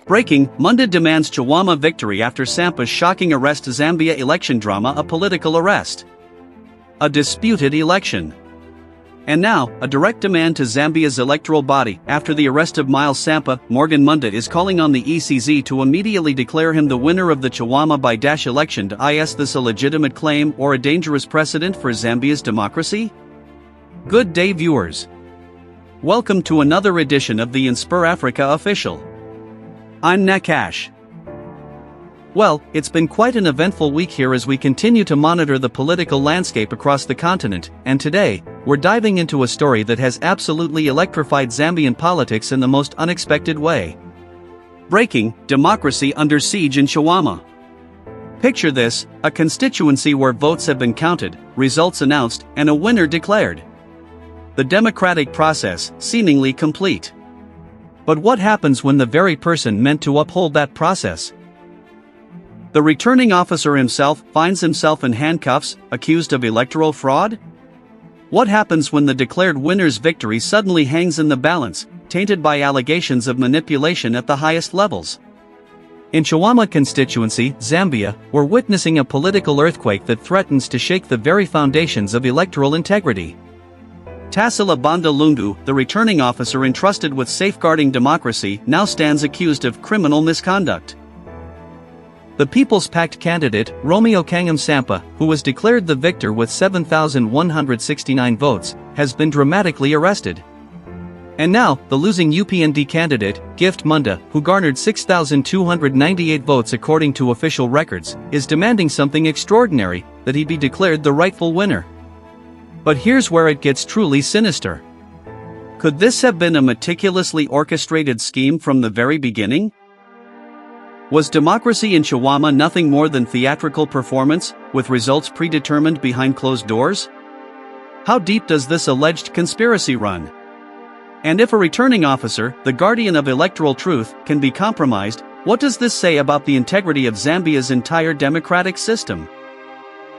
Breaking, Muunda demands Chawama victory after Sampa's shocking arrest. Zambia election drama, a political arrest. A disputed election. And now, a direct demand to Zambia's electoral body. After the arrest of Miles Sampa, Morgan Muunda is calling on the ECZ to immediately declare him the winner of the Chawama by-election. Is this a legitimate claim or a dangerous precedent for Zambia's democracy? Good day, viewers. Welcome to another edition of the InspirAfrica Official. I'm Nakash. Well, it's been quite an eventful week here as we continue to monitor the political landscape across the continent, and today, we're diving into a story that has absolutely electrified Zambian politics in the most unexpected way. Breaking, democracy under siege in Chawama. Picture this, a constituency where votes have been counted, results announced, and a winner declared. The democratic process, seemingly complete. But what happens when the very person meant to uphold that process? The returning officer himself finds himself in handcuffs, accused of electoral fraud? What happens when the declared winner's victory suddenly hangs in the balance, tainted by allegations of manipulation at the highest levels? In Chawama constituency, Zambia, we're witnessing a political earthquake that threatens to shake the very foundations of electoral integrity. Tasila Lungu, the returning officer entrusted with safeguarding democracy, now stands accused of criminal misconduct. The People's Pact candidate, Sampa, who was declared the victor with 7,169 votes, has been dramatically arrested. And now, the losing UPND candidate, Gift Muunda, who garnered 6,298 votes according to official records, is demanding something extraordinary, that he be declared the rightful winner. But here's where it gets truly sinister. Could this have been a meticulously orchestrated scheme from the very beginning? Was democracy in Chawama nothing more than theatrical performance, with results predetermined behind closed doors? How deep does this alleged conspiracy run? And if a returning officer, the guardian of electoral truth, can be compromised, what does this say about the integrity of Zambia's entire democratic system?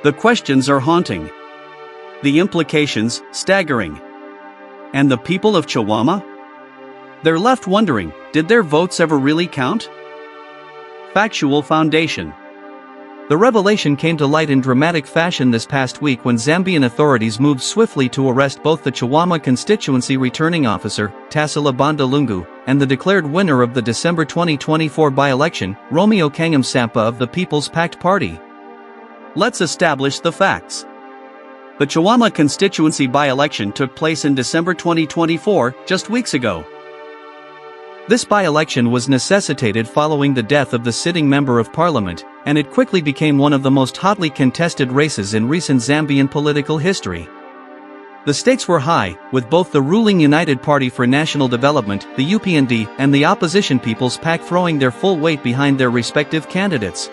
The questions are haunting. The implications, staggering. And the people of Chawama? They're left wondering, did their votes ever really count? Factual foundation. The revelation came to light in dramatic fashion this past week when Zambian authorities moved swiftly to arrest both the Chawama constituency returning officer, Tasila Lungu, and the declared winner of the December 2024 by-election, Sampa of the People's Pact Party. Let's establish the facts. The Chawama constituency by-election took place in December 2024, just weeks ago. This by-election was necessitated following the death of the sitting member of parliament, and it quickly became one of the most hotly contested races in recent Zambian political history. The stakes were high, with both the ruling United Party for National Development, the UPND, and the opposition People's Pact throwing their full weight behind their respective candidates.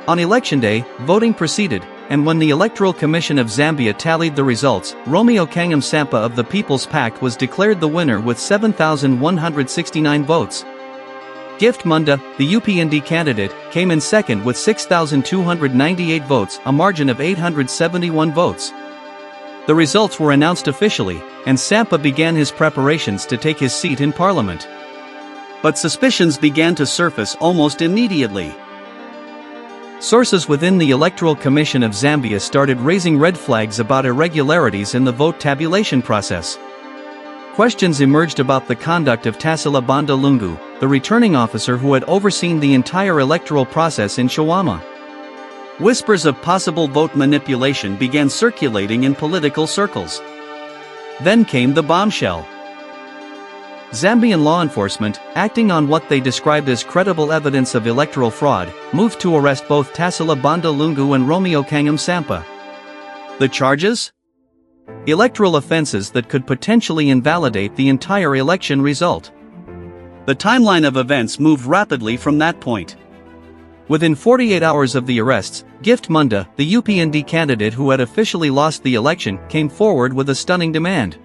On election day, voting proceeded, and when the Electoral Commission of Zambia tallied the results, Sampa of the People's Pact was declared the winner with 7,169 votes. Gift Muunda, the UPND candidate, came in second with 6,298 votes, a margin of 871 votes. The results were announced officially, and Sampa began his preparations to take his seat in parliament. But suspicions began to surface almost immediately. Sources within the Electoral Commission of Zambia started raising red flags about irregularities in the vote tabulation process. Questions emerged about the conduct of Tasila Lungu, the returning officer who had overseen the entire electoral process in Chawama. Whispers of possible vote manipulation began circulating in political circles. Then came the bombshell. Zambian law enforcement, acting on what they described as credible evidence of electoral fraud, moved to arrest both Tasila Lungu and Sampa. The charges? Electoral offenses that could potentially invalidate the entire election result. The timeline of events moved rapidly from that point. Within 48 hours of the arrests, Gift Muunda, the UPND candidate who had officially lost the election, came forward with a stunning demand.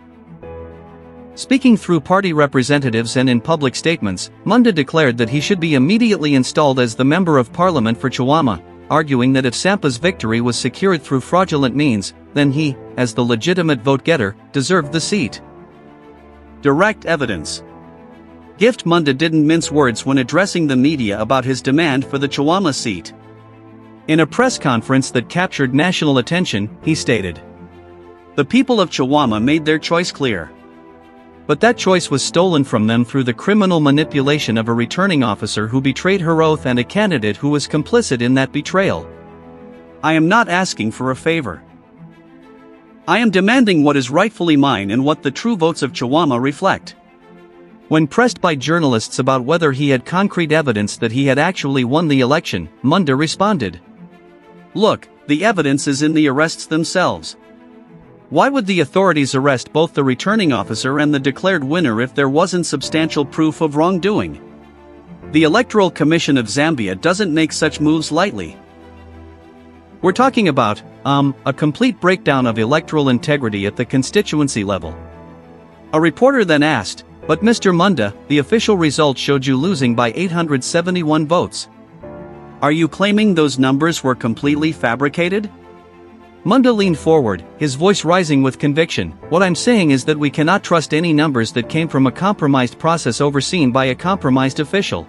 Speaking through party representatives and in public statements, Muunda declared that he should be immediately installed as the Member of Parliament for Chawama, arguing that if Sampa's victory was secured through fraudulent means, then he, as the legitimate vote-getter, deserved the seat. Direct evidence. Gift Muunda didn't mince words when addressing the media about his demand for the Chawama seat. In a press conference that captured national attention, he stated, "The people of Chawama made their choice clear. But that choice was stolen from them through the criminal manipulation of a returning officer who betrayed her oath and a candidate who was complicit in that betrayal. I am not asking for a favor. I am demanding what is rightfully mine and what the true votes of Chawama reflect." When pressed by journalists about whether he had concrete evidence that he had actually won the election, Muunda responded, "Look, the evidence is in the arrests themselves. Why would the authorities arrest both the returning officer and the declared winner if there wasn't substantial proof of wrongdoing? The Electoral Commission of Zambia doesn't make such moves lightly. We're talking about, a complete breakdown of electoral integrity at the constituency level." A reporter then asked, "But Mr. Muunda, the official results showed you losing by 871 votes. Are you claiming those numbers were completely fabricated?" Muunda leaned forward, his voice rising with conviction. "What I'm saying is that we cannot trust any numbers that came from a compromised process overseen by a compromised official."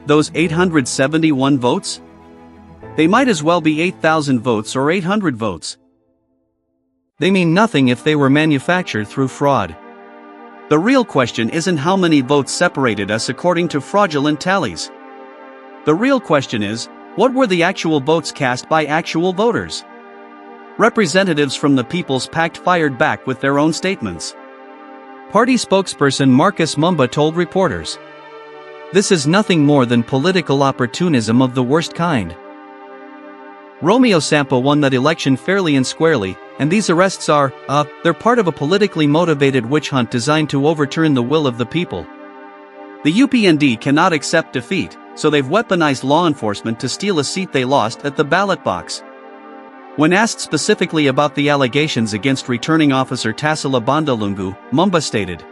Those 871 votes? They might as well be 8,000 votes or 800 votes. They mean nothing if they were manufactured through fraud. The real question isn't how many votes separated us according to fraudulent tallies. The real question is, what were the actual votes cast by actual voters? Representatives from the People's Pact fired back with their own statements. Party spokesperson Marcus Mumba told reporters, "This is nothing more than political opportunism of the worst kind. Romeo Sampa won that election fairly and squarely, and these arrests are, they're part of a politically motivated witch hunt designed to overturn the will of the people. The UPND cannot accept defeat, so they've weaponized law enforcement to steal a seat they lost at the ballot box." When asked specifically about the allegations against returning officer Tasila Bandalungu, Mumba stated,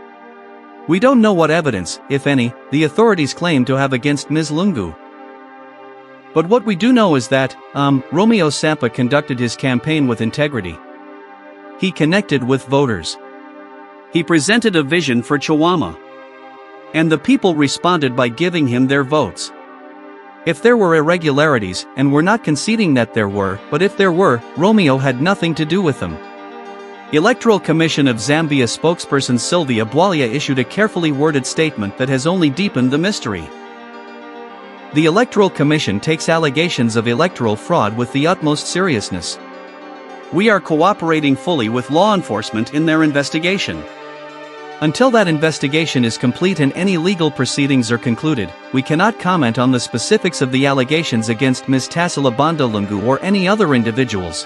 "We don't know what evidence, if any, the authorities claim to have against Ms. Lungu. But what we do know is that, Romeo Sampa conducted his campaign with integrity. He connected with voters. He presented a vision for Chawama. And the people responded by giving him their votes. If there were irregularities, and we're not conceding that there were, but if there were, Romeo had nothing to do with them." Electoral Commission of Zambia spokesperson Sylvia Bwalia issued a carefully worded statement that has only deepened the mystery. The Electoral Commission takes allegations of electoral fraud with the utmost seriousness. We are cooperating fully with law enforcement in their investigation. Until that investigation is complete and any legal proceedings are concluded, we cannot comment on the specifics of the allegations against Ms. Tasila Bandalungu or any other individuals.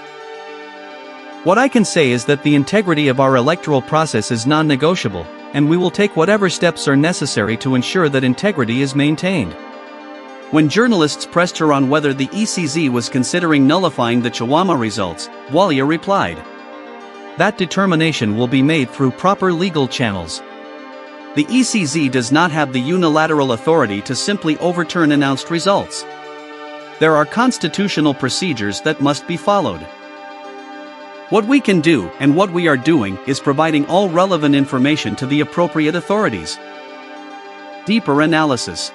What I can say is that the integrity of our electoral process is non-negotiable, and we will take whatever steps are necessary to ensure that integrity is maintained. When journalists pressed her on whether the ECZ was considering nullifying the Chawama results, Bwalia replied, "That determination will be made through proper legal channels. The ECZ does not have the unilateral authority to simply overturn announced results. There are constitutional procedures that must be followed. What we can do, and what we are doing, is providing all relevant information to the appropriate authorities." Deeper analysis.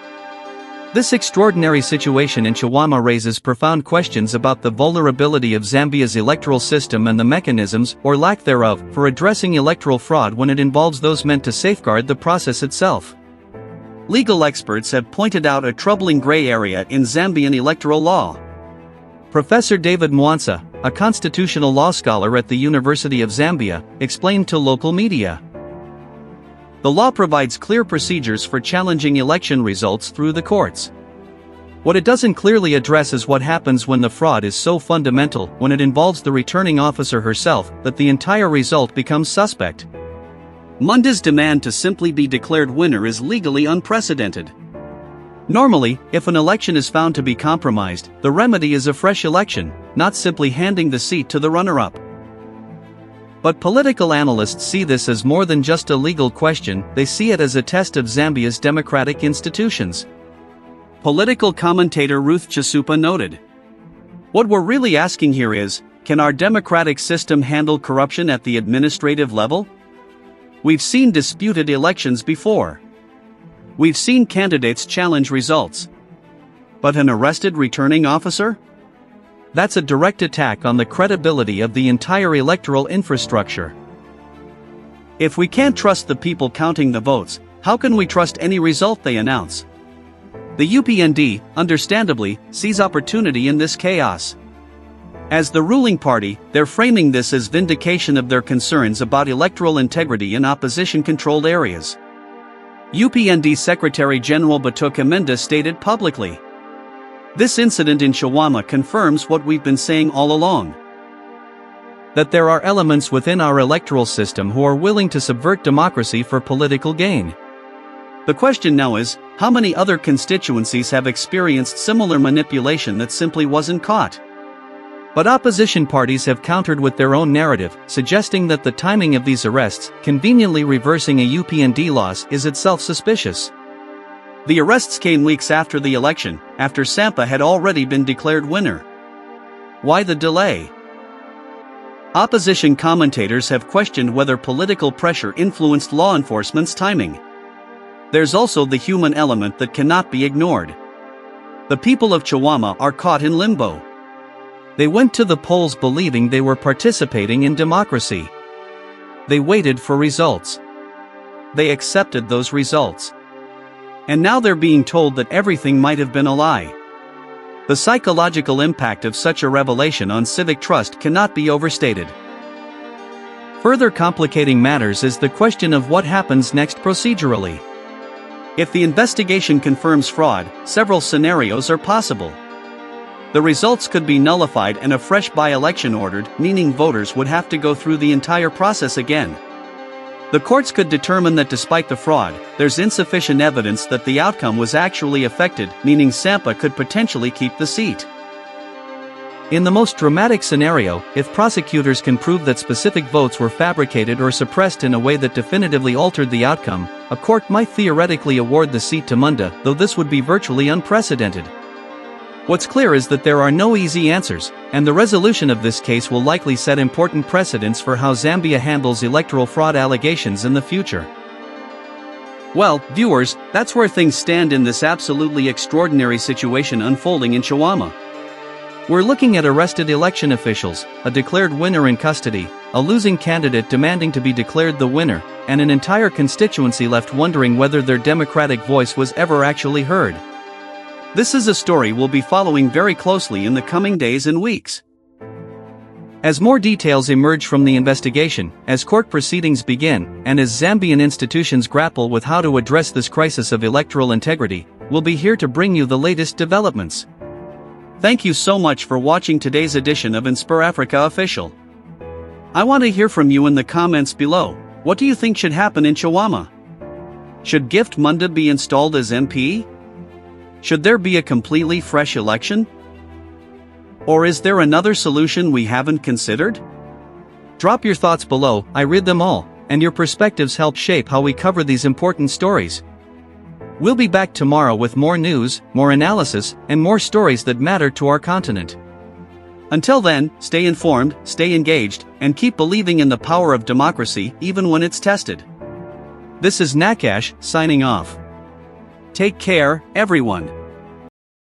This extraordinary situation in Chawama raises profound questions about the vulnerability of Zambia's electoral system and the mechanisms, or lack thereof, for addressing electoral fraud when it involves those meant to safeguard the process itself. Legal experts have pointed out a troubling gray area in Zambian electoral law. Professor David Mwansa, a constitutional law scholar at the University of Zambia, explained to local media. The law provides clear procedures for challenging election results through the courts. What it doesn't clearly address is what happens when the fraud is so fundamental, when it involves the returning officer herself, that the entire result becomes suspect. Muunda's demand to simply be declared winner is legally unprecedented. Normally, if an election is found to be compromised, the remedy is a fresh election, not simply handing the seat to the runner-up. But political analysts see this as more than just a legal question, they see it as a test of Zambia's democratic institutions. Political commentator Ruth Chisupa noted, "What we're really asking here is, can our democratic system handle corruption at the administrative level? We've seen disputed elections before. We've seen candidates challenge results. But an arrested returning officer? That's a direct attack on the credibility of the entire electoral infrastructure. If we can't trust the people counting the votes, how can we trust any result they announce? The UPND, understandably, sees opportunity in this chaos. As the ruling party, they're framing this as vindication of their concerns about electoral integrity in opposition-controlled areas. UPND Secretary General Batuk Amenda stated publicly, "This incident in Chawama confirms what we've been saying all along. That there are elements within our electoral system who are willing to subvert democracy for political gain. The question now is, how many other constituencies have experienced similar manipulation that simply wasn't caught?" But opposition parties have countered with their own narrative, suggesting that the timing of these arrests, conveniently reversing a UPND loss, is itself suspicious. The arrests came weeks after the election, after Sampa had already been declared winner. Why the delay? Opposition commentators have questioned whether political pressure influenced law enforcement's timing. There's also the human element that cannot be ignored. The people of Chawama are caught in limbo. They went to the polls believing they were participating in democracy. They waited for results. They accepted those results. And now they're being told that everything might have been a lie. The psychological impact of such a revelation on civic trust cannot be overstated. Further complicating matters is the question of what happens next procedurally. If the investigation confirms fraud, several scenarios are possible. The results could be nullified and a fresh by-election ordered, meaning voters would have to go through the entire process again. The courts could determine that despite the fraud, there's insufficient evidence that the outcome was actually affected, meaning Sampa could potentially keep the seat. In the most dramatic scenario, if prosecutors can prove that specific votes were fabricated or suppressed in a way that definitively altered the outcome, a court might theoretically award the seat to Muunda, though this would be virtually unprecedented. What's clear is that there are no easy answers, and the resolution of this case will likely set important precedents for how Zambia handles electoral fraud allegations in the future. Well, viewers, that's where things stand in this absolutely extraordinary situation unfolding in Chawama. We're looking at arrested election officials, a declared winner in custody, a losing candidate demanding to be declared the winner, and an entire constituency left wondering whether their democratic voice was ever actually heard. This is a story we'll be following very closely in the coming days and weeks. As more details emerge from the investigation, as court proceedings begin, and as Zambian institutions grapple with how to address this crisis of electoral integrity, we'll be here to bring you the latest developments. Thank you so much for watching today's edition of InspirAfrica Official. I want to hear from you in the comments below. What do you think should happen in Chawama? Should Gift Muunda be installed as MP? Should there be a completely fresh election? Or is there another solution we haven't considered? Drop your thoughts below, I read them all, and your perspectives help shape how we cover these important stories. We'll be back tomorrow with more news, more analysis, and more stories that matter to our continent. Until then, stay informed, stay engaged, and keep believing in the power of democracy even when it's tested. This is Nakash, signing off. Take care, everyone.